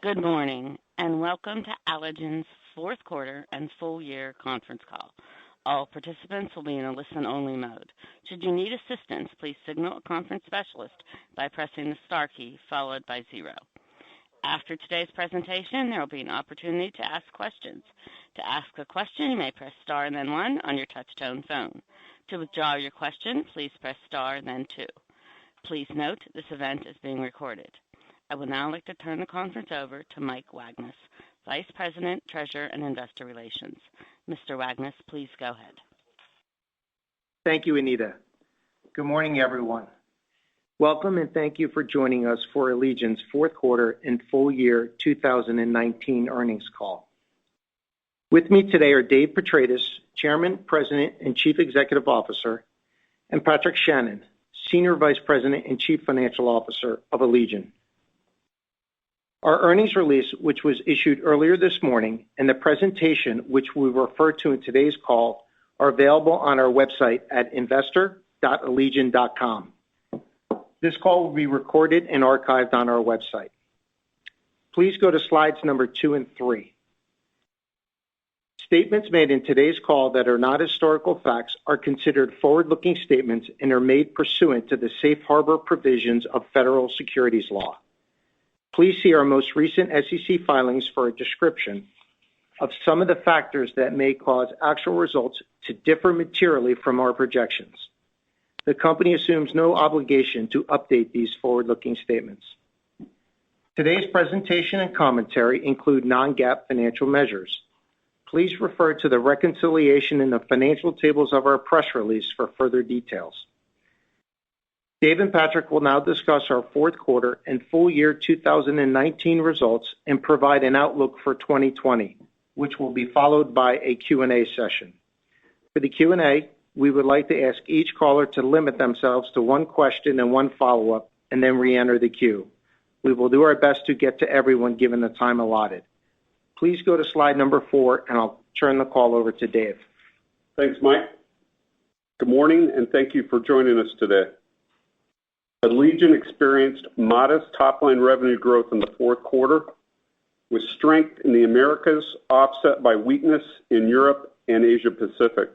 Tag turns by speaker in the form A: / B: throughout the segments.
A: Good morning, and welcome to Allegion's fourth quarter and full year conference call. All participants will be in a listen-only mode. Should you need assistance, please signal a conference specialist by pressing the star key followed by 0. After today's presentation, there will be an opportunity to ask questions. To ask a question, you may press star and then 1 on your touch-tone phone. To withdraw your question, please press star and then 2. Please note this event is being recorded. I would now like to turn the conference over to Mike Wagnes, Vice President, Treasurer, and Investor Relations. Mr. Wagnes, please go ahead.
B: Thank you, Anita. Good morning, everyone. Welcome and thank you for joining us for Allegion's fourth quarter and full year 2019 earnings call. With me today are Dave Petratis, Chairman, President, and Chief Executive Officer, and Patrick Shannon, Senior Vice President and Chief Financial Officer of Allegion. Our earnings release, which was issued earlier this morning, and the presentation, which we refer to in today's call, are available on our website at investor.allegion.com. This call will be recorded and archived on our website. Please go to slides number 2 and 3. Statements made in today's call that are not historical facts are considered forward-looking statements and are made pursuant to the safe harbor provisions of federal securities law. Please see our most recent SEC filings for a description of some of the factors that may cause actual results to differ materially from our projections. The company assumes no obligation to update these forward-looking statements. Today's presentation and commentary include non-GAAP financial measures. Please refer to the reconciliation in the financial tables of our press release for further details. Dave and Patrick will now discuss our fourth quarter and full year 2019 results and provide an outlook for 2020, which will be followed by a Q&A session. For the Q&A, we would like to ask each caller to limit themselves to one question and one follow-up, and then re-enter the queue. We will do our best to get to everyone given the time allotted. Please go to slide number 4, and I'll turn the call over to Dave.
C: Thanks, Mike. Good morning, and thank you for joining us today. Allegion experienced modest top-line revenue growth in the fourth quarter, with strength in the Americas offset by weakness in Europe and Asia Pacific.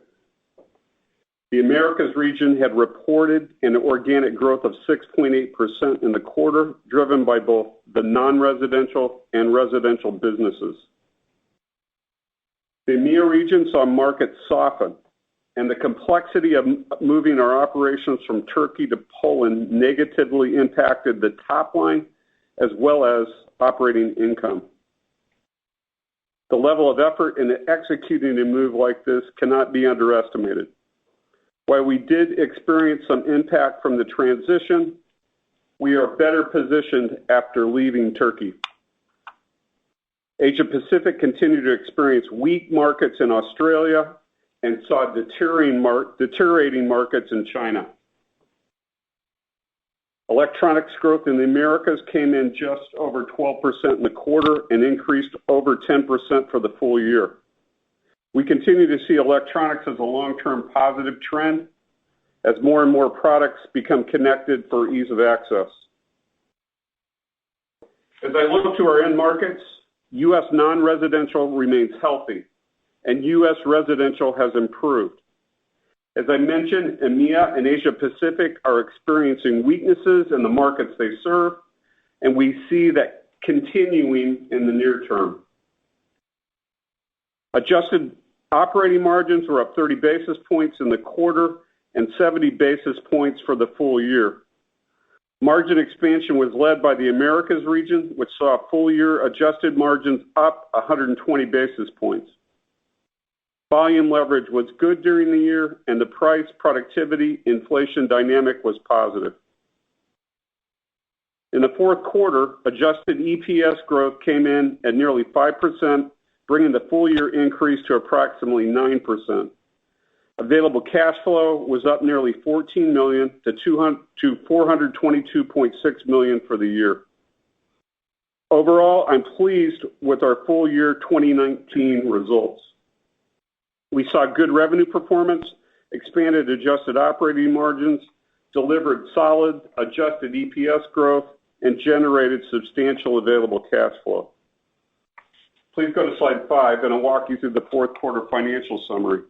C: The Americas region had reported an organic growth of 6.8% in the quarter, driven by both the non-residential and residential businesses. The EMEA region saw markets soften, and the complexity of moving our operations from Turkey to Poland negatively impacted the top line as well as operating income. The level of effort in executing a move like this cannot be underestimated. While we did experience some impact from the transition, we are better positioned after leaving Turkey. Asia Pacific continued to experience weak markets in Australia and saw deteriorating markets in China. Electronics growth in the Americas came in just over 12% in the quarter and increased over 10% for the full year. We continue to see electronics as a long-term positive trend as more and more products become connected for ease of access. As I look to our end markets, U.S. non-residential remains healthy, and U.S. residential has improved. As I mentioned, EMEA and Asia Pacific are experiencing weaknesses in the markets they serve, and we see that continuing in the near term. Adjusted operating margins were up 30 basis points in the quarter and 70 basis points for the full year. Margin expansion was led by the Americas region, which saw full-year adjusted margins up 120 basis points. Volume leverage was good during the year, and the price productivity inflation dynamic was positive. In the fourth quarter, adjusted EPS growth came in at nearly 5%, bringing the full-year increase to approximately 9%. Available cash flow was up nearly $14 million to $422.6 million for the year. Overall, I'm pleased with our full year 2019 results. We saw good revenue performance, expanded adjusted operating margins, delivered solid adjusted EPS growth, and generated substantial available cash flow. Please go to slide 5, and I'll walk you through the fourth quarter financial summary.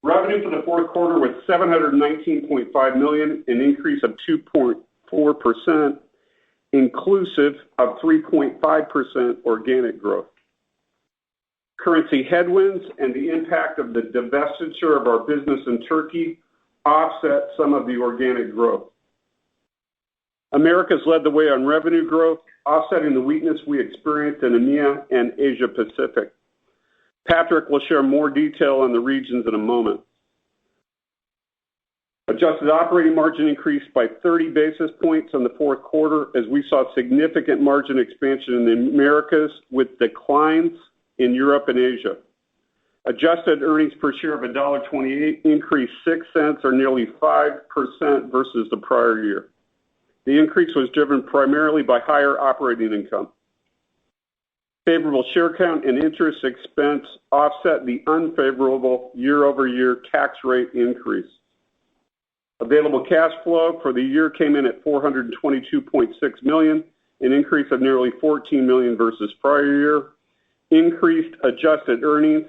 C: Revenue for the fourth quarter was $719.5 million, an increase of 2.4%, inclusive of 3.5% organic growth. Currency headwinds and the impact of the divestiture of our business in Turkey offset some of the organic growth. Americas led the way on revenue growth, offsetting the weakness we experienced in EMEA and Asia Pacific. Patrick will share more detail on the regions in a moment. Adjusted operating margin increased by 30 basis points in the fourth quarter as we saw significant margin expansion in the Americas with declines in Europe and Asia. Adjusted earnings per share of $1.28 increased 6 cents or nearly 5% versus the prior year. The increase was driven primarily by higher operating income. Favorable share count and interest expense offset the unfavorable year-over-year tax rate increase. Available cash flow for the year came in at $422.6 million, an increase of nearly $14 million versus prior year. Increased adjusted earnings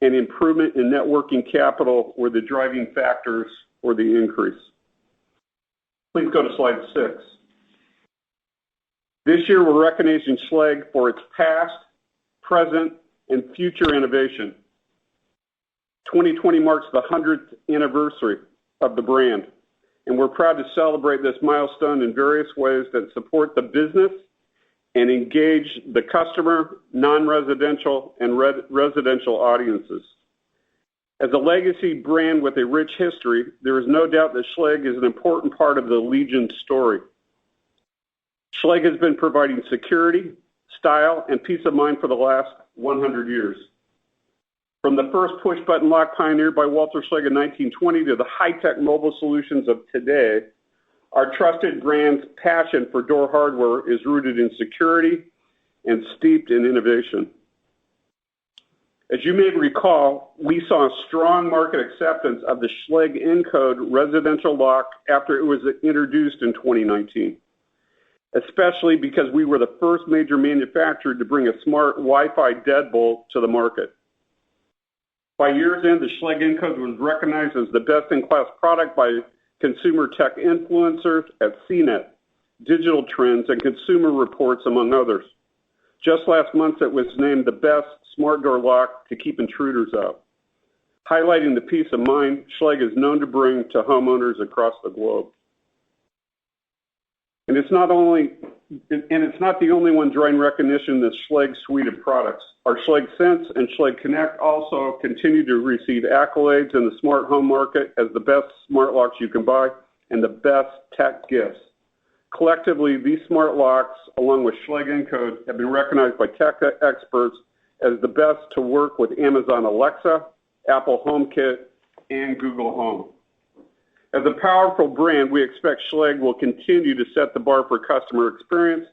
C: and improvement in net working capital were the driving factors for the increase. Please go to slide 6. This year we're recognizing Schlage for its past, present, and future innovation. 2020 marks the 100th anniversary of the brand, and we're proud to celebrate this milestone in various ways that support the business and engage the customer, non-residential, and residential audiences. As a legacy brand with a rich history, there is no doubt that Schlage is an important part of the Allegion story. Schlage has been providing security, style, and peace of mind for the last 100 years. From the first push-button lock pioneered by Walter Schlage in 1920 to the high-tech mobile solutions of today, our trusted brand's passion for door hardware is rooted in security and steeped in innovation. As you may recall, we saw a strong market acceptance of the Schlage Encode residential lock after it was introduced in 2019, especially because we were the first major manufacturer to bring a smart Wi-Fi deadbolt to the market. By year's end, the Schlage Encode was recognized as the best-in-class product by consumer tech influencers at CNET, Digital Trends, and Consumer Reports, among others. Just last month, it was named the best smart door lock to keep intruders out, highlighting the peace of mind Schlage is known to bring to homeowners across the globe. And it's not the only one drawing recognition in the Schlage suite of products. Our Schlage Sense and Schlage Connect also continue to receive accolades in the smart home market as the best smart locks you can buy and the best tech gifts. Collectively, these smart locks, along with Schlage Encode, have been recognized by tech experts as the best to work with Amazon Alexa, Apple HomeKit, and Google Home. As a powerful brand, we expect Schlage will continue to set the bar for customer experience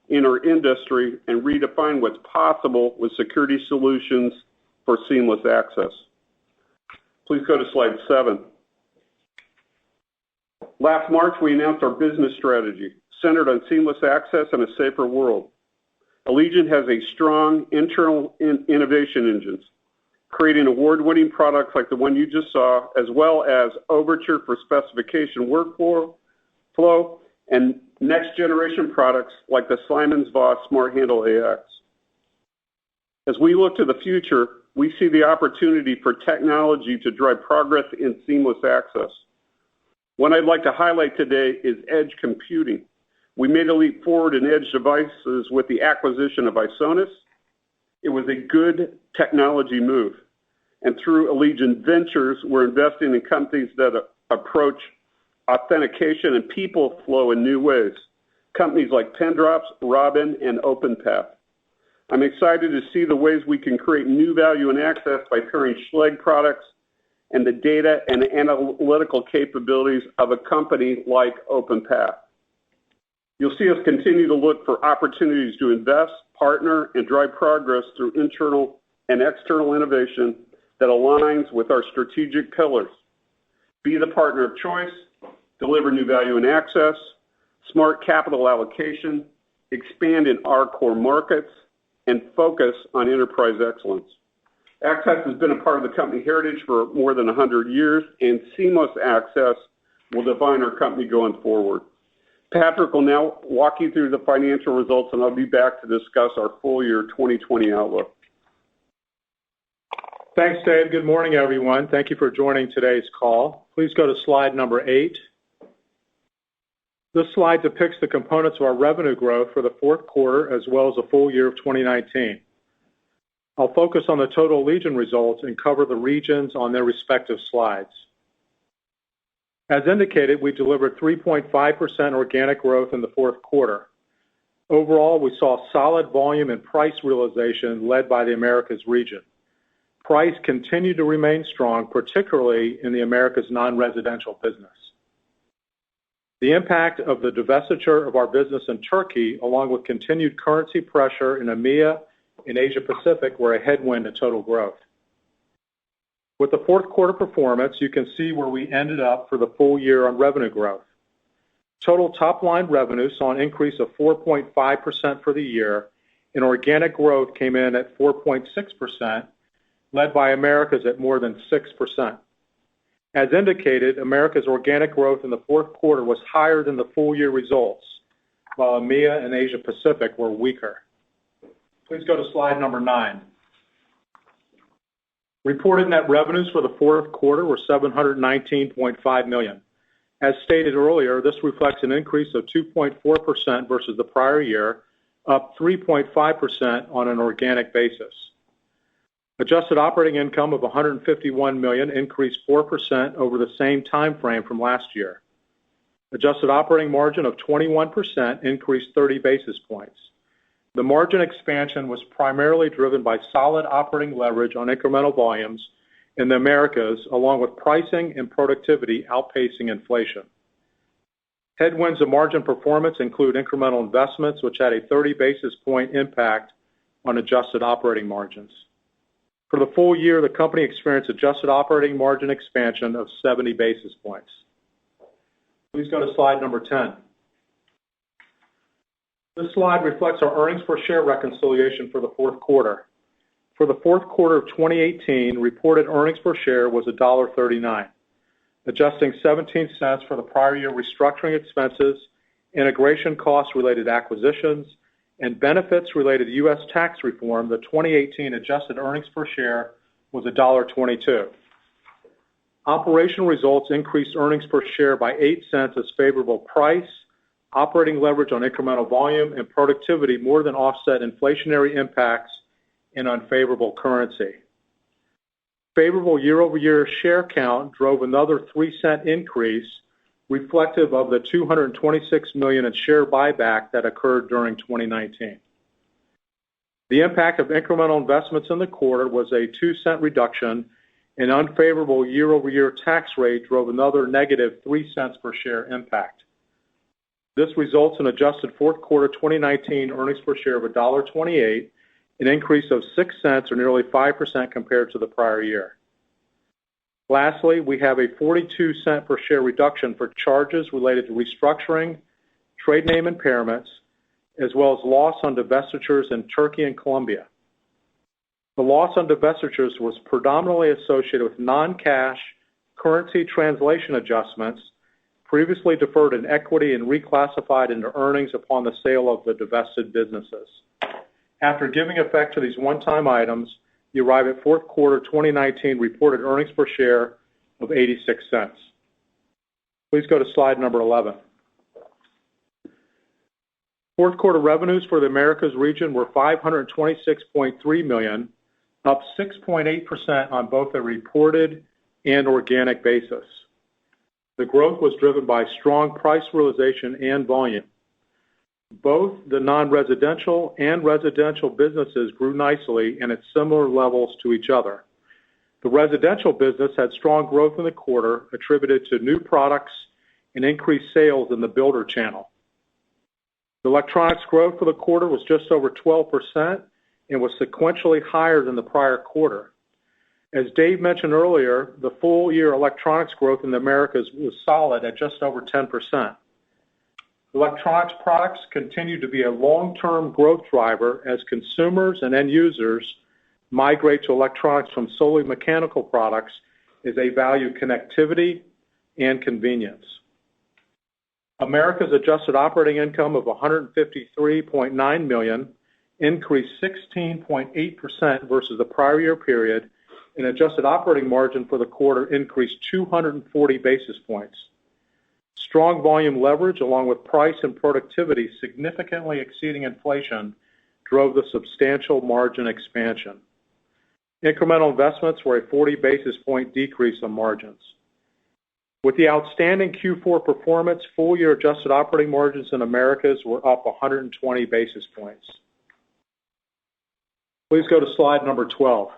C: in our industry and redefine what's possible with security solutions for seamless access. Please go to slide 7. Last March, we announced our business strategy centered on seamless access and a safer world. Allegion has a strong internal innovation engines, creating award-winning products like the one you just saw, as well as Overture for specification workflow and next-generation products like the SimonsVoss Smart Handle AX. As we look to the future, we see the opportunity for technology to drive progress in seamless access. One I'd like to highlight today is edge computing. We made a leap forward in edge devices with the acquisition of Isonis. It was a good technology move. And through Allegion Ventures, we're investing in companies that approach authentication and people flow in new ways. Companies like Pendrops, Robin, and OpenPath. I'm excited to see the ways we can create new value and access by pairing Schlage products and the data and analytical capabilities of a company like OpenPath. You'll see us continue to look for opportunities to invest, partner, and drive progress through internal and external innovation that aligns with our strategic pillars. Be the partner of choice, deliver new value and access, smart capital allocation, expand in our core markets, and focus on enterprise excellence. Access has been a part of the company heritage for more than 100 years, and seamless access will define our company going forward. Patrick will now walk you through the financial results, and I'll be back to discuss our full year 2020 outlook.
D: Thanks, Dave. Good morning, everyone. Thank you for joining today's call. Please go to slide number 8. This slide depicts the components of our revenue growth for the fourth quarter as well as the full year of 2019. I'll focus on the total Allegion results and cover the regions on their respective slides. As indicated, we delivered 3.5% organic growth in the fourth quarter. Overall, we saw solid volume and price realization led by the Americas region. Price continued to remain strong, particularly in the Americas non-residential business. The impact of the divestiture of our business in Turkey, along with continued currency pressure in EMEA and Asia Pacific, were a headwind to total growth. With the fourth quarter performance, you can see where we ended up for the full year on revenue growth. Total top-line revenue saw an increase of 4.5% for the year, and organic growth came in at 4.6%, led by Americas at more than 6%. As indicated, Americas' organic growth in the fourth quarter was higher than the full year results, while EMEA and Asia Pacific were weaker. Please go to slide number 9. Reported net revenues for the fourth quarter were $719.5 million. As stated earlier, this reflects an increase of 2.4% versus the prior year, up 3.5% on an organic basis. Adjusted operating income of $151 million increased 4% over the same time frame from last year. Adjusted operating margin of 21% increased 30 basis points. The margin expansion was primarily driven by solid operating leverage on incremental volumes in the Americas, along with pricing and productivity outpacing inflation. Headwinds of margin performance include incremental investments, which had a 30 basis point impact on adjusted operating margins. For the full year, the company experienced adjusted operating margin expansion of 70 basis points. Please go to slide number 10. This slide reflects our earnings per share reconciliation for the fourth quarter. For the fourth quarter of 2018, reported earnings per share was $1.39. Adjusting 17 cents for the prior year restructuring expenses, integration costs related to acquisitions, and benefits related to U.S. tax reform, the 2018 adjusted earnings per share was $1.22. Operational results increased earnings per share by 8 cents as favorable price, operating leverage on incremental volume, and productivity more than offset inflationary impacts and unfavorable currency. Favorable year-over-year share count drove another 3-cent increase, reflective of the $226 million in share buyback that occurred during 2019. The impact of incremental investments in the quarter was a 2-cent reduction, and unfavorable year-over-year tax rate drove another negative 3 cents per share impact. This results in adjusted fourth quarter 2019 earnings per share of $1.28, an increase of 6 cents or nearly 5% compared to the prior year. Lastly, we have a 42-cent per share reduction for charges related to restructuring, trade name impairments, as well as loss on divestitures in Turkey and Colombia. The loss on divestitures was predominantly associated with non-cash currency translation adjustments previously deferred in equity and reclassified into earnings upon the sale of the divested businesses. After giving effect to these one-time items, you arrive at fourth quarter 2019 reported earnings per share of 86 cents. Please go to slide number 11. Fourth quarter revenues for the Americas region were $526.3 million, up 6.8% on both a reported and organic basis. The growth was driven by strong price realization and volume. Both the non-residential and residential businesses grew nicely and at similar levels to each other. The residential business had strong growth in the quarter, attributed to new products and increased sales in the builder channel. The electronics growth for the quarter was just over 12% and was sequentially higher than the prior quarter. As Dave mentioned earlier, the full year electronics growth in the Americas was solid at just over 10%. Electronics products continue to be a long-term growth driver as consumers and end users migrate to electronics from solely mechanical products as they value connectivity and convenience. America's adjusted operating income of $153.9 million increased 16.8% versus the prior year period, and adjusted operating margin for the quarter increased 240 basis points. Strong volume leverage, along with price and productivity significantly exceeding inflation, drove the substantial margin expansion. Incremental investments were a 40 basis point decrease on margins. With the outstanding Q4 performance, full-year adjusted operating margins in Americas were up 120 basis points. Please go to slide number 12.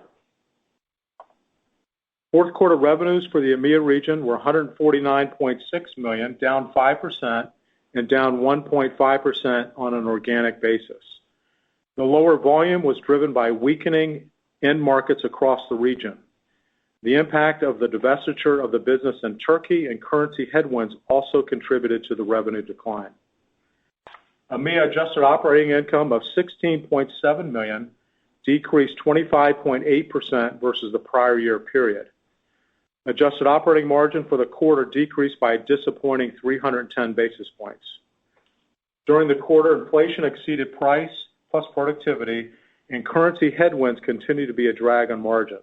D: Fourth quarter revenues for the EMEA region were $149.6 million, down 5% and down 1.5% on an organic basis. The lower volume was driven by weakening end markets across the region. The impact of the divestiture of the business in Turkey and currency headwinds also contributed to the revenue decline. EMEA adjusted operating income of $16.7 million decreased 25.8% versus the prior year period. Adjusted operating margin for the quarter decreased by a disappointing 310 basis points. During the quarter, inflation exceeded price plus productivity, and currency headwinds continue to be a drag on margins.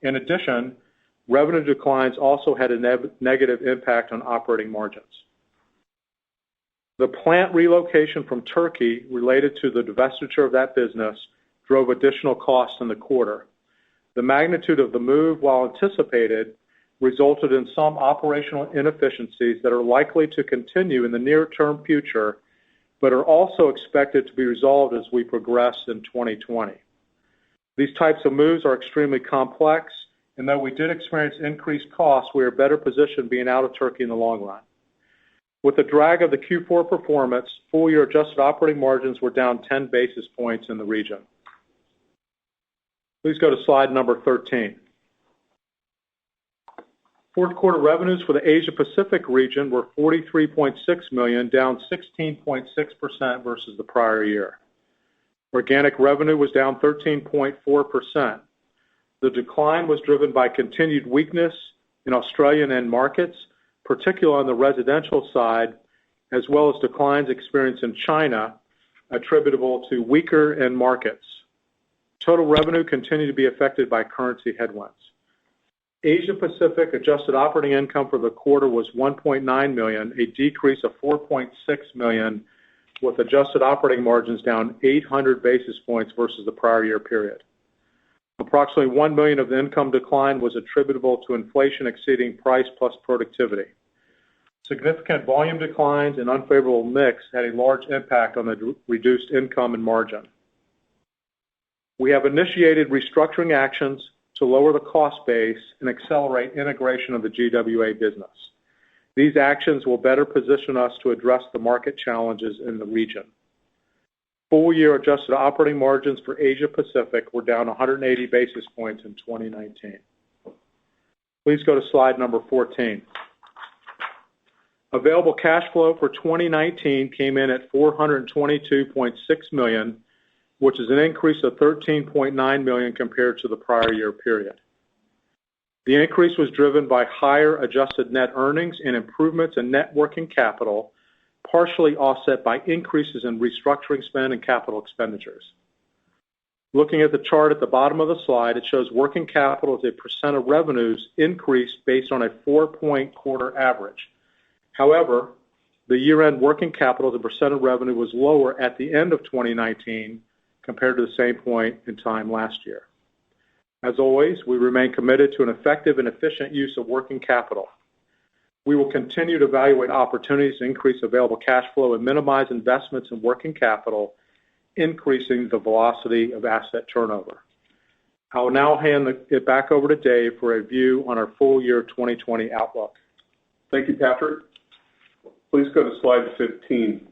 D: In addition, revenue declines also had a negative impact on operating margins. The plant relocation from Turkey related to the divestiture of that business drove additional costs in the quarter. The magnitude of the move, while anticipated, resulted in some operational inefficiencies that are likely to continue in the near-term future, but are also expected to be resolved as we progress in 2020. These types of moves are extremely complex, and though we did experience increased costs, we are better positioned being out of Turkey in the long run. With the drag of the Q4 performance, full-year adjusted operating margins were down 10 basis points in the region. Please go to slide number 13. Fourth quarter revenues for the Asia Pacific region were $43.6 million, down 16.6% versus the prior year. Organic revenue was down 13.4%. The decline was driven by continued weakness in Australian end markets, particularly on the residential side, as well as declines experienced in China, attributable to weaker end markets. Total revenue continued to be affected by currency headwinds. Asia Pacific adjusted operating income for the quarter was $1.9 million, a decrease of $4.6 million, with adjusted operating margins down 800 basis points versus the prior year period. Approximately $1 million of the income decline was attributable to inflation exceeding price plus productivity. Significant volume declines and unfavorable mix had a large impact on the reduced income and margin. We have initiated restructuring actions to lower the cost base and accelerate integration of the GWA business. These actions will better position us to address the market challenges in the region. Full-year adjusted operating margins for Asia Pacific were down 180 basis points in 2019. Please go to slide number 14. Available cash flow for 2019 came in at $422.6 million, which is an increase of $13.9 million compared to the prior year period. The increase was driven by higher adjusted net earnings and improvements in net working capital, partially offset by increases in restructuring spend and capital expenditures. Looking at the chart at the bottom of the slide, it shows working capital as a percent of revenues increased based on a 4-point quarter average. However, the year-end working capital as a percent of revenue was lower at the end of 2019 compared to the same point in time last year. As always, we remain committed to an effective and efficient use of working capital. We will continue to evaluate opportunities to increase available cash flow and minimize investments in working capital, increasing the velocity of asset turnover. I will now hand it back over to Dave for a view on our full year 2020 outlook.
C: Thank you, Patrick. Please go to slide 15.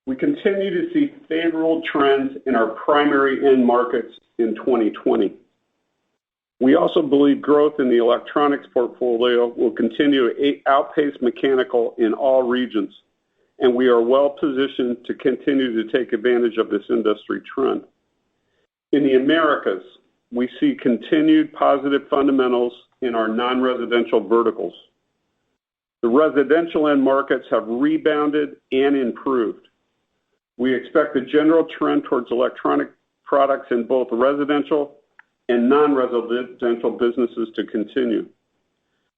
C: We continue to see favorable trends in our primary end markets in 2020. We also believe growth in the electronics portfolio will continue to outpace mechanical in all regions, and we are well positioned to continue to take advantage of this industry trend. In the Americas, we see continued positive fundamentals in our non-residential verticals. The residential end markets have rebounded and improved. We expect the general trend towards electronic products in both residential and non-residential businesses to continue.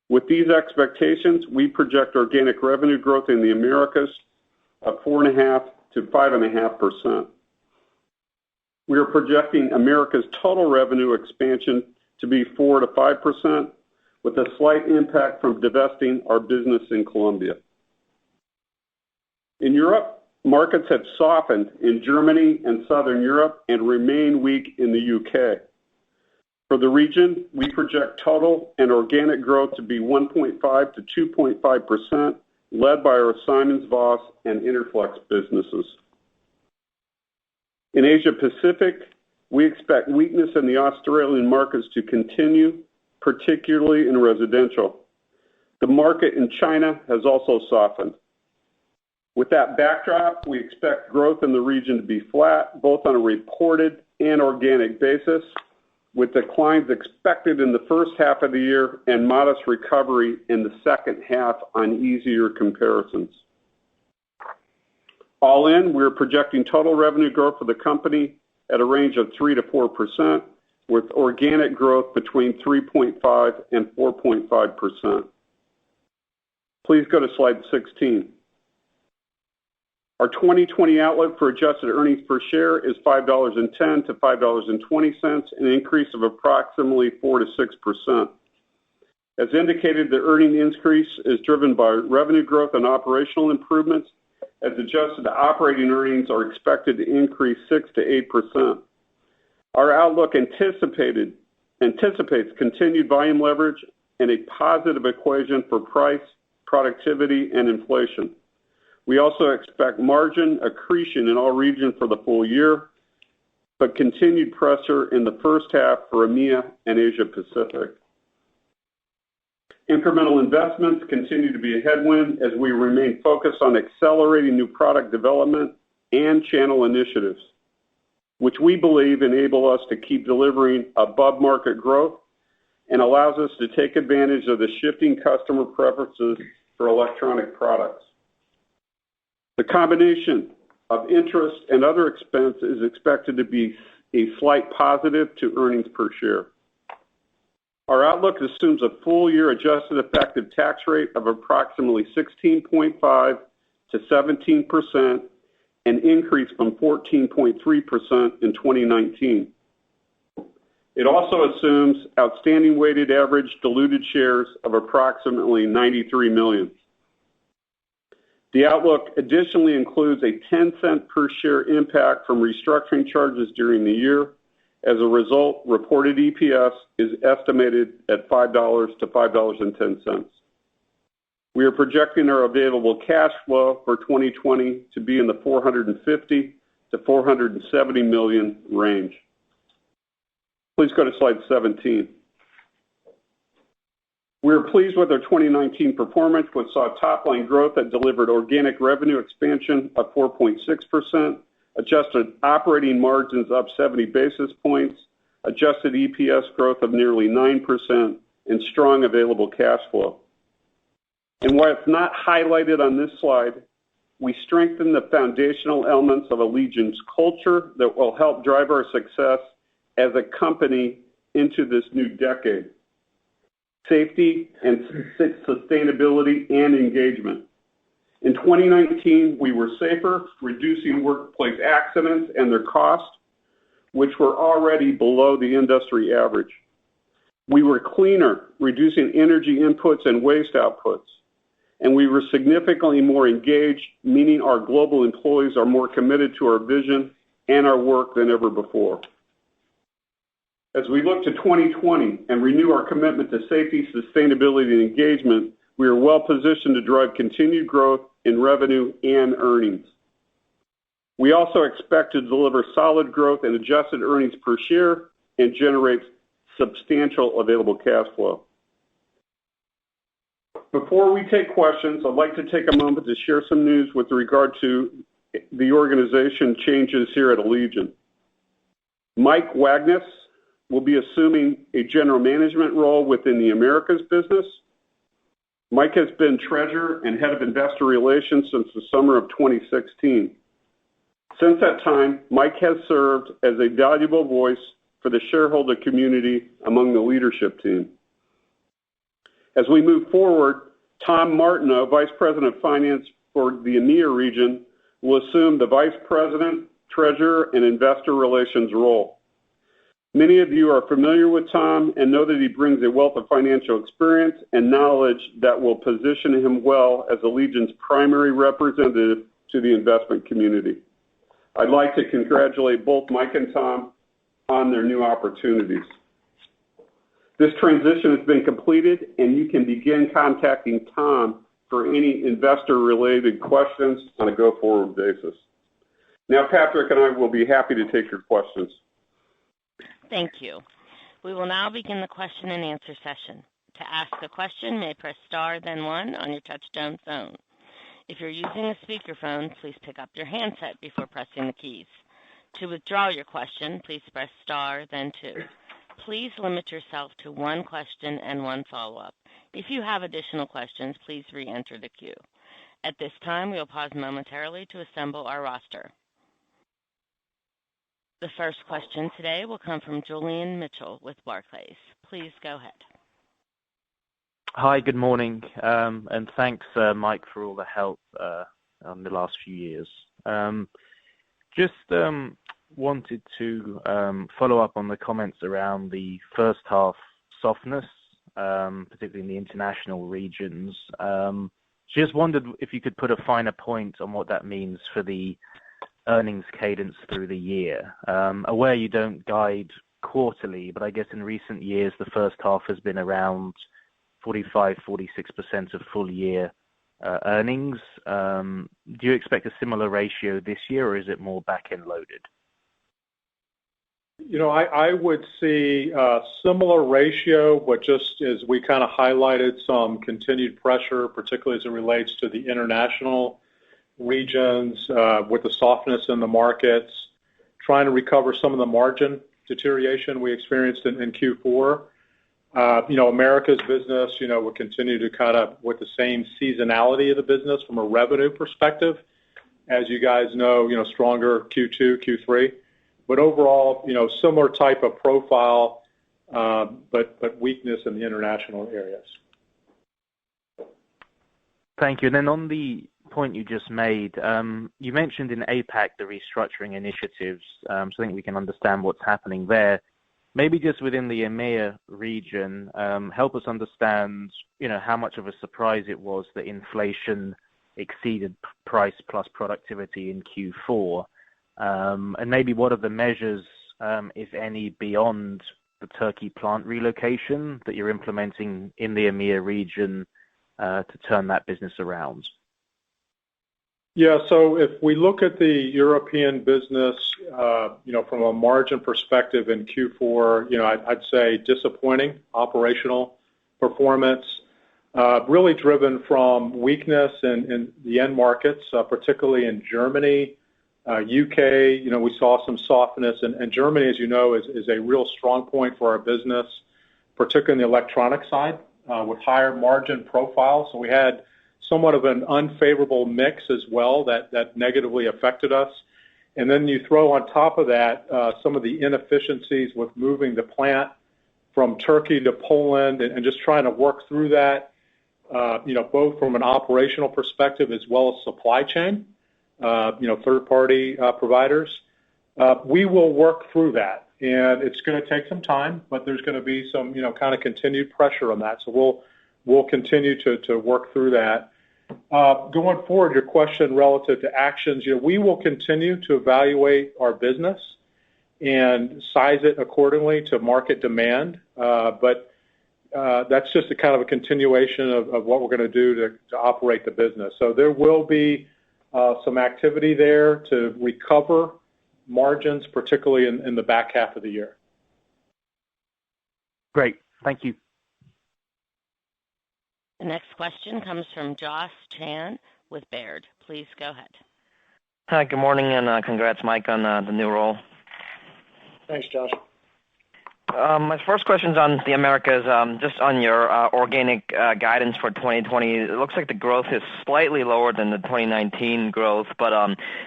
C: With these expectations, we project organic revenue growth in the Americas of 4.5% to 5.5%. We are projecting America's total revenue expansion to be 4% to 5%, with a slight impact from divesting our business in Colombia. In Europe, markets have softened in Germany and Southern Europe and remain weak in the UK. For the region, we project total and organic growth to be 1.5% to 2.5%, led by our SimonsVoss and Interflex businesses. In Asia Pacific, we expect weakness in the Australian markets to continue, particularly in residential. The market in China has also softened. With that backdrop, we expect growth in the region to be flat, both on a reported and organic basis, with declines expected in the first half of the year and modest recovery in the second half on easier comparisons. All in, we're projecting total revenue growth for the company at a range of 3% to 4%, with organic growth between 3.5% and 4.5%. Please go to slide 16. Our 2020 outlook for adjusted earnings per share is $5.10 to $5.20, an increase of approximately 4% to 6%. As indicated, the earning increase is driven by revenue growth and operational improvements, as adjusted operating earnings are expected to increase 6% to 8%. Our outlook anticipates continued volume leverage and a positive equation for price, productivity, and inflation. We also expect margin accretion in all regions for the full year, but continued pressure in the first half for EMEA and Asia Pacific. Incremental investments continue to be a headwind as we remain focused on accelerating new product development and channel initiatives, which we believe enable us to keep delivering above market growth and allows us to take advantage of the shifting customer preferences for electronic products. The combination of interest and other expense is expected to be a slight positive to earnings per share. Our outlook assumes a full-year adjusted effective tax rate of approximately 16.5% to 17%, an increase from 14.3% in 2019. It also assumes outstanding weighted average diluted shares of approximately 93 million. The outlook additionally includes a 10-cent per share impact from restructuring charges during the year. As a result, reported EPS is estimated at $5 to $5.10. We are projecting our available cash flow for 2020 to be in the $450 to $470 million range. Please go to slide 17. We are pleased with our 2019 performance, which saw top-line growth that delivered organic revenue expansion of 4.6%, adjusted operating margins up 70 basis points, adjusted EPS growth of nearly 9%, and strong available cash flow. And while it's not highlighted on this slide, we strengthen the foundational elements of Allegion's culture that will help drive our success as a company into this new decade. Safety and sustainability and engagement. In 2019, we were safer, reducing workplace accidents and their cost, which were already below the industry average. We were cleaner, reducing energy inputs and waste outputs. And we were significantly more engaged, meaning our global employees are more committed to our vision and our work than ever before. As we look to 2020 and renew our commitment to safety, sustainability, and engagement, we are well positioned to drive continued growth in revenue and earnings. We also expect to deliver solid growth in adjusted earnings per share and generate substantial available cash flow. Before we take questions, I'd like to take a moment to share some news with regard to the organization changes here at Allegion. Mike Wagnes will be assuming a general management role within the Americas business. Mike has been treasurer and head of investor relations since the summer of 2016. Since that time, Mike has served as a valuable voice for the shareholder community among the leadership team. As we move forward, Tom Martineau, Vice President of Finance for the EMEA region, will assume the Vice President, Treasurer, and Investor Relations role. Many of you are familiar with Tom and know that he brings a wealth of financial experience and knowledge that will position him well as Allegion's primary representative to the investment community. I'd like to congratulate both Mike and Tom on their new opportunities. This transition has been completed, and you can begin contacting Tom for any investor-related questions on a go-forward basis. Now, Patrick and I will be happy to take your questions.
A: Thank you. We will now begin the question and answer session. To ask a question, you may press star, then one on your touch-tone phone. If you're using a speakerphone, please pick up your handset before pressing the keys. To withdraw your question, please press star, then two. Please limit yourself to one question and one follow-up. If you have additional questions, please re-enter the queue. At this time, we will pause momentarily to assemble our roster. The first question today will come from Julian Mitchell with Barclays. Please go ahead.
E: Hi, good morning, and thanks, Mike, for all the help on the last few years. Just wanted to follow up on the comments around the first half softness, particularly in the international regions. Just wondered if you could put a finer point on what that means for the earnings cadence through the year. Aware you don't guide quarterly, but I guess in recent years, the first half has been around 45-46% of full year earnings. Do you expect a similar ratio this year, or is it more back-end loaded?
D: You know, I would see a similar ratio, but just as we kind of highlighted some continued pressure, particularly as it relates to the international regions, with the softness in the markets, trying to recover some of the margin deterioration we experienced in Q4. America's business, will continue to kind of with the same seasonality of the business from a revenue perspective. As you guys know, stronger Q2, Q3. But overall, similar type of profile, but weakness in the international areas.
E: Thank you. And then on the point you just made, you mentioned in APAC the restructuring initiatives, so I think we can understand what's happening there. Maybe just within the EMEA region, help us understand, how much of a surprise it was that inflation exceeded price plus productivity in Q4. And maybe what are the measures, if any, beyond the Turkey plant relocation that you're implementing in the EMEA region to turn that business around?
D: Yeah, so if we look at the European business, from a margin perspective in Q4, I'd say disappointing operational performance, really driven from weakness in the end markets, particularly in Germany, UK. We saw some softness, and Germany, as you know, is a real strong point for our business, particularly in the electronic side, with higher margin profile. So we had somewhat of an unfavorable mix as well that negatively affected us. And then you throw on top of that some of the inefficiencies with moving the plant from Turkey to Poland and just trying to work through that, both from an operational perspective as well as supply chain, third-party providers. We will work through that, and it's going to take some time, but there's going to be some, kind of continued pressure on that. So we'll continue to work through that. Going forward, your question relative to actions, we will continue to evaluate our business and size it accordingly to market demand. But that's just a kind of a continuation of what we're going to do to operate the business. So there will be some activity there to recover margins, particularly in the back half of the year.
E: Great. Thank you.
A: The next question comes from Josh Chan with Baird. Please go ahead.
F: Hi, good morning, and congrats, Mike, on the new role.
B: Thanks, Josh.
F: My first question is on the Americas, just on your organic guidance for 2020. It looks like the growth is slightly lower than the 2019 growth, but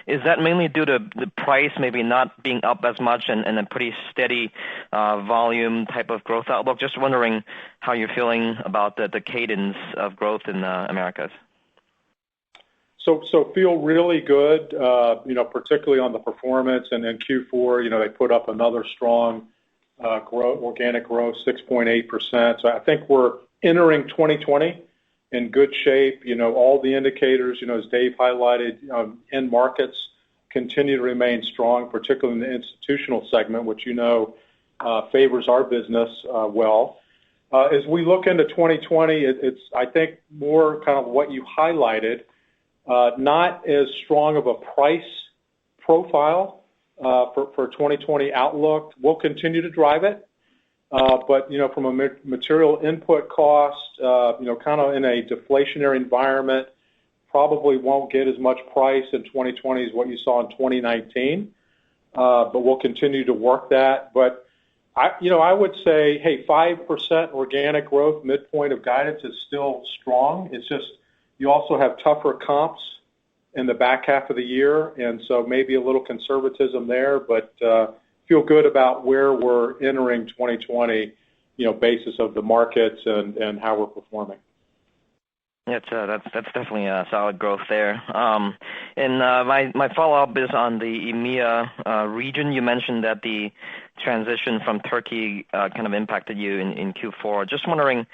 F: is that mainly due to the price maybe not being up as much and a pretty steady volume type of growth outlook? Just wondering how you're feeling about the cadence of growth in the Americas.
D: So feel really good, particularly on the performance, and in Q4, they put up another strong organic growth, 6.8%. So I think we're entering 2020 in good shape. All the indicators, as Dave highlighted, end markets continue to remain strong, particularly in the institutional segment, which favors our business well. As we look into 2020, it's I think more kind of what you highlighted, not as strong of a price profile for 2020 outlook. We'll continue to drive it, but from a material input cost, kind of in a deflationary environment, probably won't get as much price in 2020 as what you saw in 2019. But we'll continue to work that. But I would say, hey, 5% organic growth, midpoint of guidance is still strong. It's just you also have tougher comps in the back half of the year, and so maybe a little conservatism there, but feel good about where we're entering 2020, basis of the markets and how we're performing.
F: That's definitely a solid growth there. And my follow-up is on the EMEA region. You mentioned that the transition from Turkey kind of impacted you in Q4. Just wondering,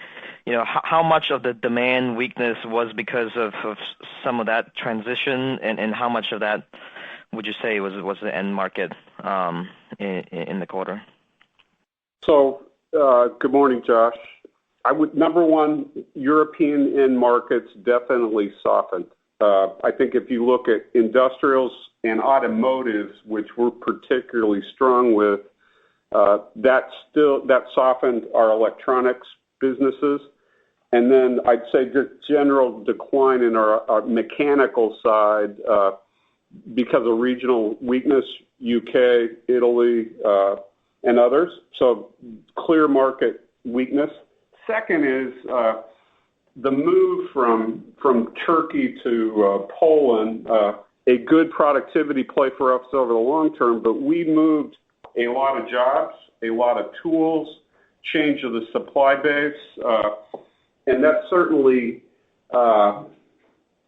F: how much of the demand weakness was because of some of that transition, and how much of that would you say was the end market in the quarter?
C: So, good morning, Josh. Number one, European end markets definitely softened. I think if you look at industrials and automotives, which we're particularly strong with, that softened our electronics businesses. And then I'd say just general decline in our mechanical side because of regional weakness, UK, Italy, and others. So clear market weakness. Second is the move from Turkey to Poland, a good productivity play for us over the long term, but we moved a lot of jobs, a lot of tools, change of the supply base, and that certainly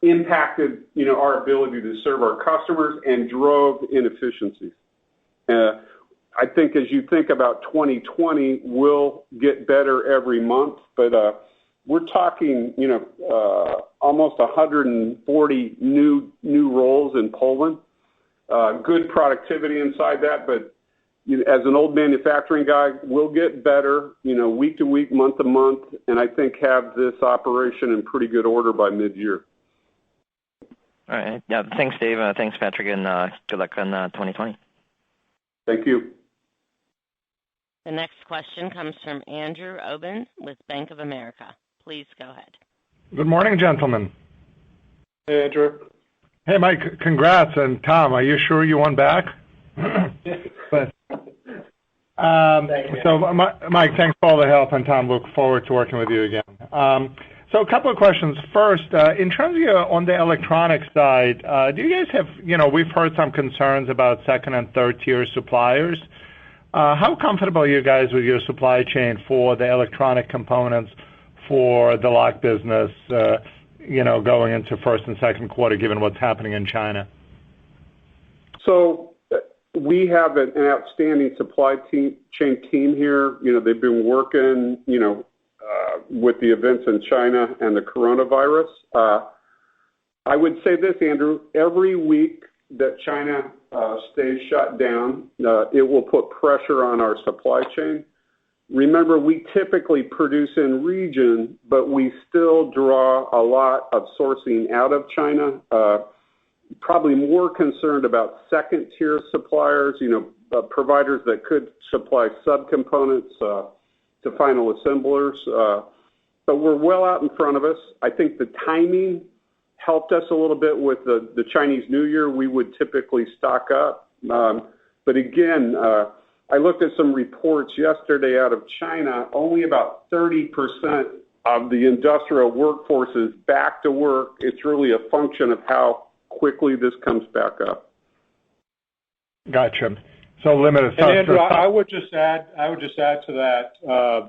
C: impacted our ability to serve our customers and drove inefficiencies. I think as you think about 2020, we'll get better every month, but we're talking, almost 140 new roles in Poland. Good productivity inside that, but as an old manufacturing guy, we'll get better, week to week, month to month, and I think have this operation in pretty good order by mid-year.
F: All right. Yeah. Thanks, Dave. Thanks, Patrick, and good luck on 2020.
C: Thank you.
A: The next question comes from Andrew Obin with Bank of America. Please go ahead.
G: Good morning, gentlemen.
D: Hey, Andrew.
G: Hey, Mike, congrats. And Tom, are you sure you want back? But, so, Mike, thanks for all the help, and Tom, look forward to working with you again. So a couple of questions. First, in terms of on the electronics side, do you guys have, we've heard some concerns about second and third tier suppliers. How comfortable are you guys with your supply chain for the electronic components for the lock business, going into first and second quarter, given what's happening in China?
C: So we have an outstanding supply chain team here. They've been working, with the events in China and the coronavirus. I would say this, Andrew, every week that China stays shut down, it will put pressure on our supply chain. Remember, we typically produce in region, but we still draw a lot of sourcing out of China. Probably more concerned about second tier suppliers, providers that could supply subcomponents, to final assemblers. But we're well out in front of us. I think the timing helped us a little bit with the Chinese New Year. We would typically stock up. But again, I looked at some reports yesterday out of China. Only about 30% of the industrial workforce is back to work. It's really a function of how quickly this comes back up.
G: Gotcha. So limited.
D: And Andrew, I would just add to that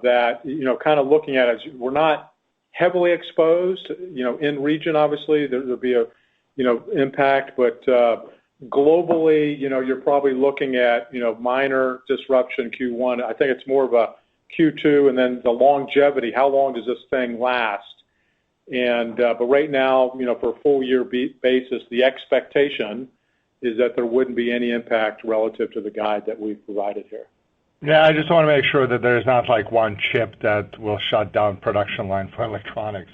D: that kind of looking at it, we're not heavily exposed. In region, obviously there'll be a impact, but globally, you're probably looking at minor disruption Q1. I think it's more of a Q2, and then the longevity. How long does this thing last? And but right now, for a full year basis, the expectation is that there wouldn't be any impact relative to the guide that we've provided here.
G: Yeah, I just want to make sure that there's not like one chip that will shut down production line for electronics.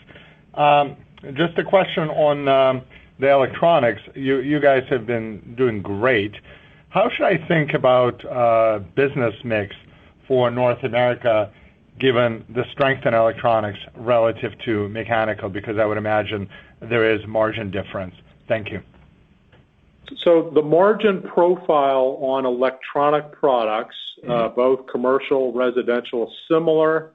G: Just a question on the electronics. You guys have been doing great. How should I think about business mix for North America, given the strength in electronics relative to mechanical? Because I would imagine there is margin difference. Thank you.
D: So the margin profile on electronic products, both commercial, residential, similar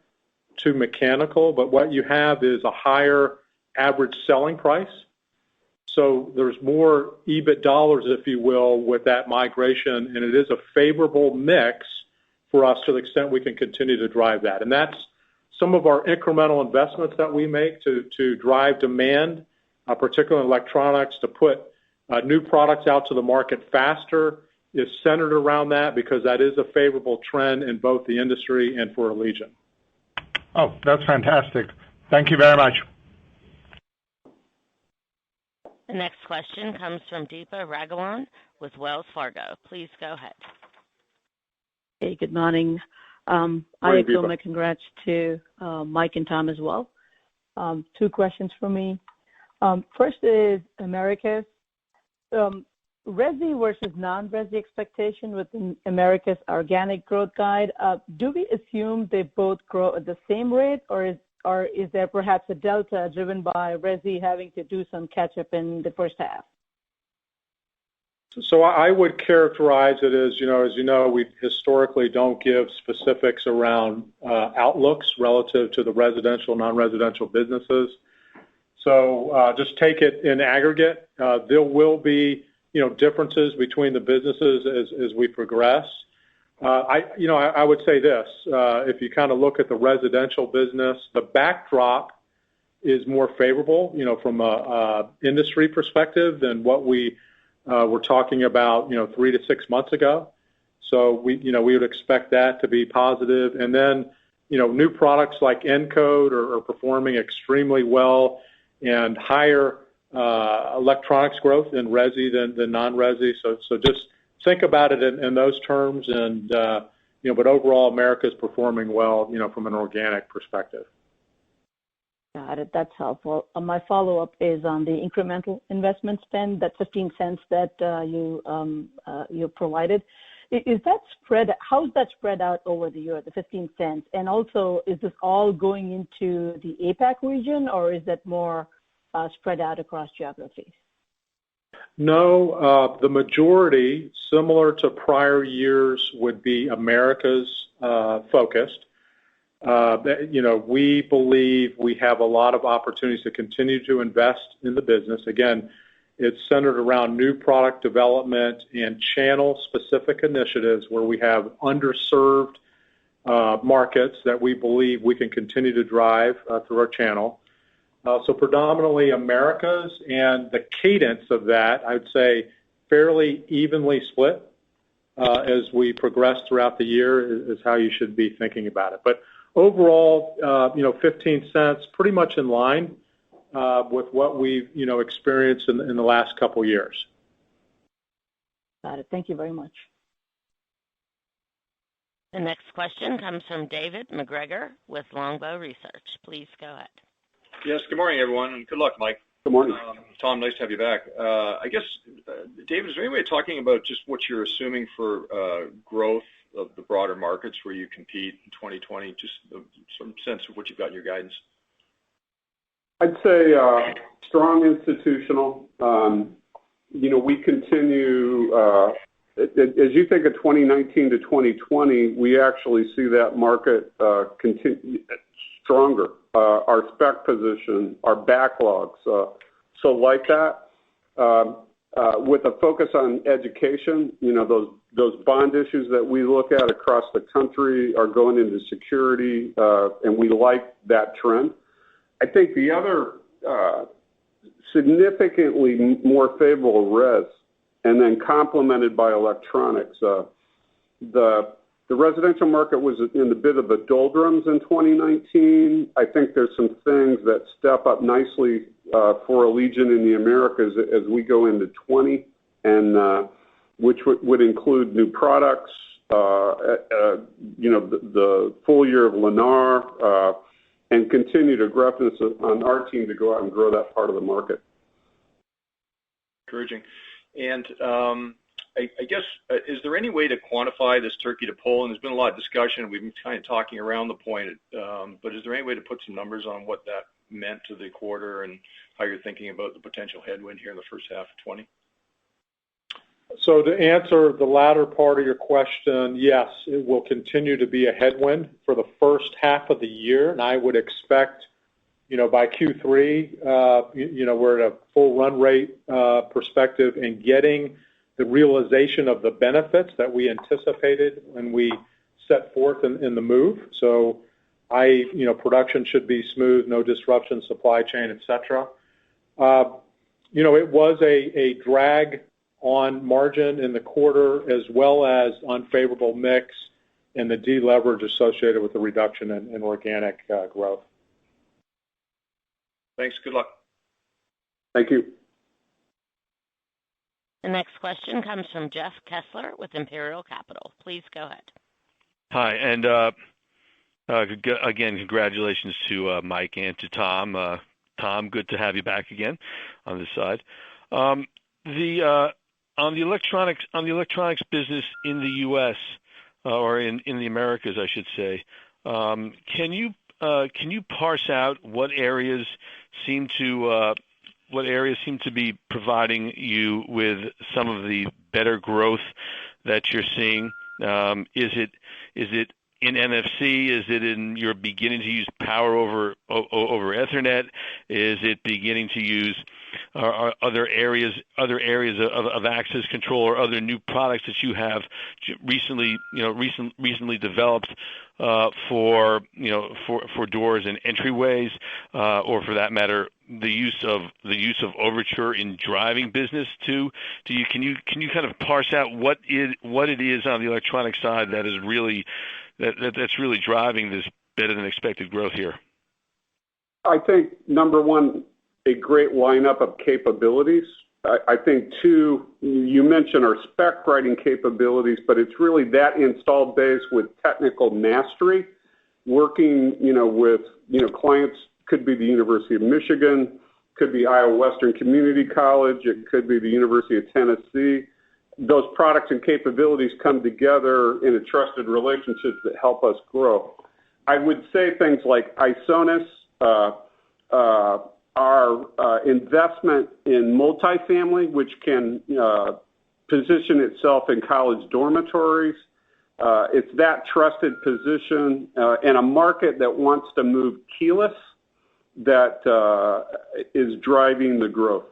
D: to mechanical, but what you have is a higher average selling price. So there's more EBIT dollars, if you will, with that migration, and it is a favorable mix for us to the extent we can continue to drive that. And that's some of our incremental investments that we make to drive demand, particularly in electronics, to put new products out to the market faster, is centered around that because that is a favorable trend in both the industry and for Allegion.
G: Oh, that's fantastic. Thank you very much.
A: The next question comes from Deepa Raghavan with Wells Fargo. Please go ahead.
H: Hey, good morning. I echo my congrats to Mike and Tom as well. 2 questions for me. First is Americas. Resi versus non-resi expectation within America's organic growth guide. Do we assume they both grow at the same rate, or is there perhaps a delta driven by resi having to do some catch-up in the first half?
D: So I would characterize it as we historically don't give specifics around outlooks relative to the residential, non-residential businesses. So just take it in aggregate. There will be differences between the businesses as we progress. I would say this: if you kind of look at the residential business, the backdrop is more favorable, from a industry perspective than what we were talking about, 3 to 6 months ago. So we would expect that to be positive. And then, new products like Encode are performing extremely well, and higher electronics growth in resi than non-resi. So just think about it in those terms, and but overall, America's performing well, from an organic perspective.
H: Got it. That's helpful. My follow-up is on the incremental investment spend, that 15 cents that you provided. Is that spread? How is that spread out over the year, the 15 cents? And also, is this all going into the APAC region, or is that more spread out across geographies?
D: No, the majority, similar to prior years, would be America's focused. We believe we have a lot of opportunities to continue to invest in the business. Again, it's centered around new product development and channel-specific initiatives where we have underserved markets that we believe we can continue to drive through our channel. So predominantly Americas, and the cadence of that, I would say, fairly evenly split as we progress throughout the year is how you should be thinking about it. But overall, 15 cents, pretty much in line with what we've, experienced in the last couple years.
H: Got it. Thank you very much.
A: The next question comes from David MacGregor with Longbow Research. Please go ahead.
I: Yes, good morning, everyone, and good luck, Mike.
C: Good morning.
I: Tom, nice to have you back. I guess, David, is there any way of talking about just what you're assuming for growth the broader markets where you compete in 2020? Just some sense of what you've got in your guidance.
C: I'd say strong institutional. We continue, as you think of 2019 to 2020, we actually see that market continue stronger. Our spec position, our backlogs. So like that, with a focus on education, those bond issues that we look at across the country are going into security, and we like that trend. I think the other significantly more favorable res, and then complemented by electronics. The residential market was in a bit of a doldrums in 2019. I think there's some things that step up nicely for Allegion in the Americas as we go into 20, and which would include new products, the full year of Lennar, and continued aggressiveness on our team to go out and grow that part of the market.
I: Encouraging. And I guess, is there any way to quantify this turkey to Poland? There's been a lot of discussion. We've been kind of talking around the point, but is there any way to put some numbers on what that meant to the quarter and how you're thinking about the potential headwind here in the first half of 20?
D: So to answer the latter part of your question, yes, it will continue to be a headwind for the first half of the year, and I would expect, by Q3, we're at a full run rate perspective and getting the realization of the benefits that we anticipated when we set forth in the move. So production should be smooth, no disruption, supply chain, et cetera. It was a drag on margin in the quarter, as well as unfavorable mix and the deleverage associated with the reduction in organic growth.
I: Thanks. Good luck.
C: Thank you.
A: The next question comes from Jeff Kessler with Imperial Capital. Please go ahead.
J: Hi, and again, congratulations to Mike and to Tom. Tom, good to have you back again on this side. On the electronics business in the U.S. Or in the Americas, I should say, can you parse out what areas seem to be providing you with some of the better growth that you're seeing? Is it in NFC? Is it in you're beginning to use power over Ethernet? Is it beginning to use other areas of access control or other new products that you have recently developed for doors and entryways, or for that matter, the use of Overture in driving business too? Can you kind of parse out what it is on the electronic side that is really that's really driving this better than expected growth here?
C: I think number one, a great lineup of capabilities. I think two, you mentioned our spec writing capabilities, but it's really that installed base with technical mastery, working, with, clients. Could be the University of Michigan, could be Iowa Western Community College, it could be the University of Tennessee. Those products and capabilities come together in a trusted relationship that help us grow. I would say things like Isonis, our investment in multifamily, which can position itself in college dormitories. It's that trusted position in a market that wants to move keyless that is driving the growth.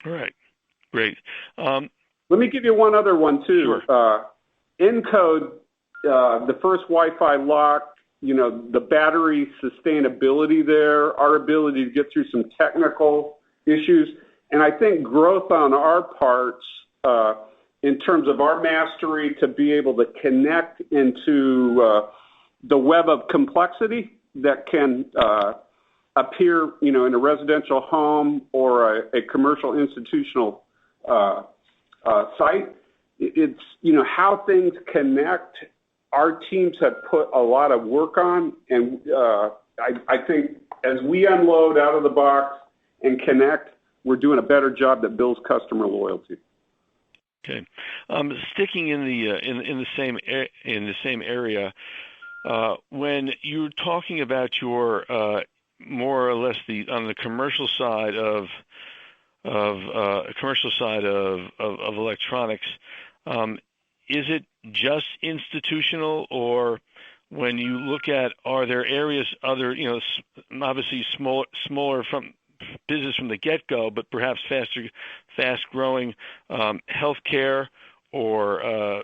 J: All right. Great.
C: Let me give you one other one, too.
J: Sure.
C: Encode, the first Wi-Fi lock, the battery sustainability there, our ability to get through some technical issues. And I think growth on our parts, in terms of our mastery to be able to connect into the web of complexity that can appear, in a residential home or a commercial institutional site. It's, how things connect. Our teams have put a lot of work on, and I think as we unload out of the box and connect, we're doing a better job that builds customer loyalty.
J: Okay. Sticking in the same area, when you're talking about your more or less on the commercial side of electronics, is it just institutional, or when you look at, are there areas obviously smaller from business from the get-go, but perhaps fast growing healthcare, or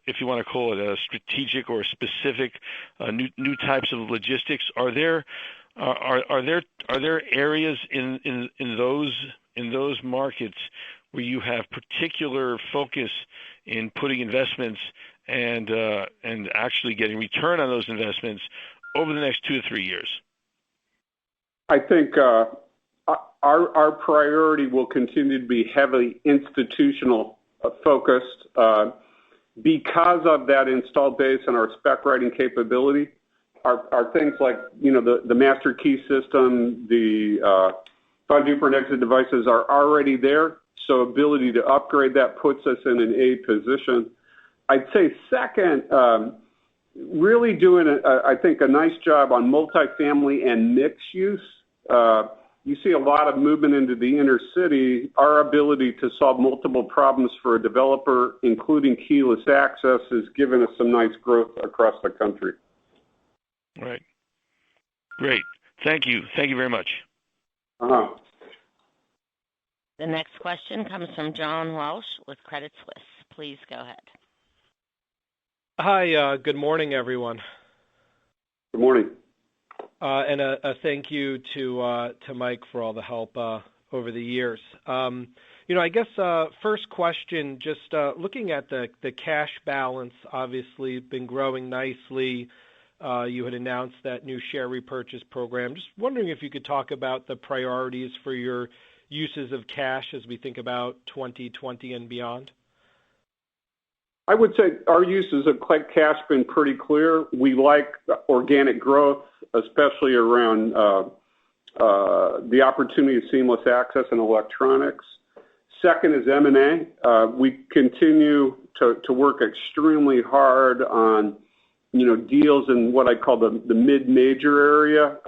J: if you want to call it a strategic or specific new types of logistics? Are there areas in those markets where you have particular focus in putting investments and actually getting return on those investments over the next 2 to 3 years?
C: I think our priority will continue to be heavily institutional focused because of that installed base and our spec writing capability. Are things like the master key system, the fund duper and exit devices are already there, so ability to upgrade that puts us in an A position. I'd say second, really doing I think a nice job on multifamily and mixed use. You see a lot of movement into the inner city. Our ability to solve multiple problems for a developer, including keyless access, has given us some nice growth across the country.
J: Right. Great. Thank you. Thank you very much.
C: Uh-huh.
A: The next question comes from John Walsh with Credit Suisse. Please go ahead.
K: Hi, good morning, everyone.
C: Good morning.
K: And a thank you to Mike for all the help over the years. I guess first question, just looking at the cash balance, obviously been growing nicely. You had announced that new share repurchase program. Just wondering if you could talk about the priorities for your uses of cash as we think about 2020 and beyond.
C: I would say our uses of cash been pretty clear. We like organic growth, especially around the opportunity of seamless access and electronics. Second is M&A. We continue to work extremely hard on deals in what I call the mid-major area,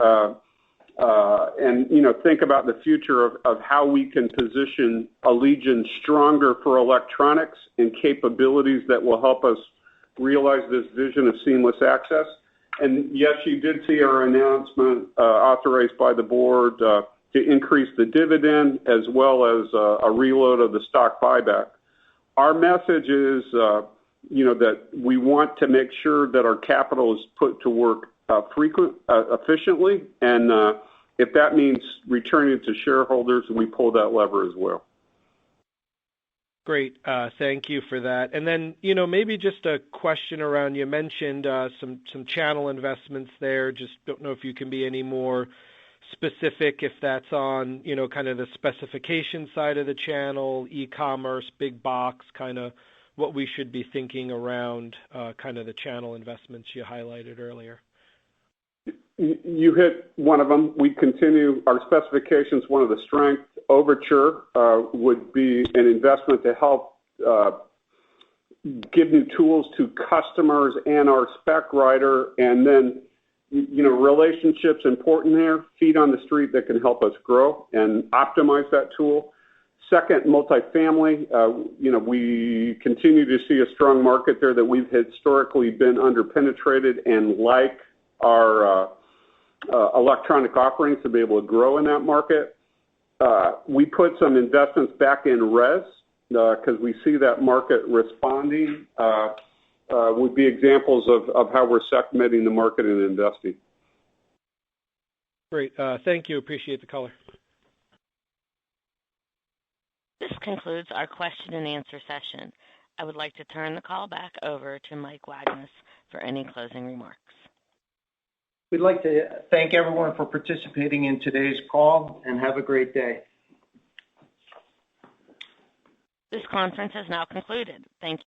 C: and think about the future of how we can position Allegion stronger for electronics and capabilities that will help us realize this vision of seamless access. And yes, you did see our announcement authorized by the board to increase the dividend as well as a reload of the stock buyback. Our message is that we want to make sure that our capital is put to work efficiently, and if that means returning it to shareholders, we pull that lever as well.
K: Great. Thank you for that. And then, maybe just a question around, you mentioned some channel investments there. Just don't know if you can be any more specific, if that's on, kind of the specification side of the channel, e-commerce, big box, kind of what we should be thinking around kind of the channel investments you highlighted earlier.
C: You hit one of them. We continue our specifications. One of the strengths, Overture, would be an investment to help give new tools to customers and our spec writer, and then relationships important there, feet on the street that can help us grow and optimize that tool. Second, multifamily. We continue to see a strong market there that we've historically been underpenetrated, and like our electronic offerings to be able to grow in that market. We put some investments back in res because we see that market responding. Would be examples of how we're segmenting the market and investing.
K: Great. Thank you. Appreciate the color.
A: This concludes our question and answer session. I would like to turn the call back over to Mike Wagnes for any closing remarks.
B: We'd like to thank everyone for participating in today's call, and have a great day.
A: This conference has now concluded. Thank you.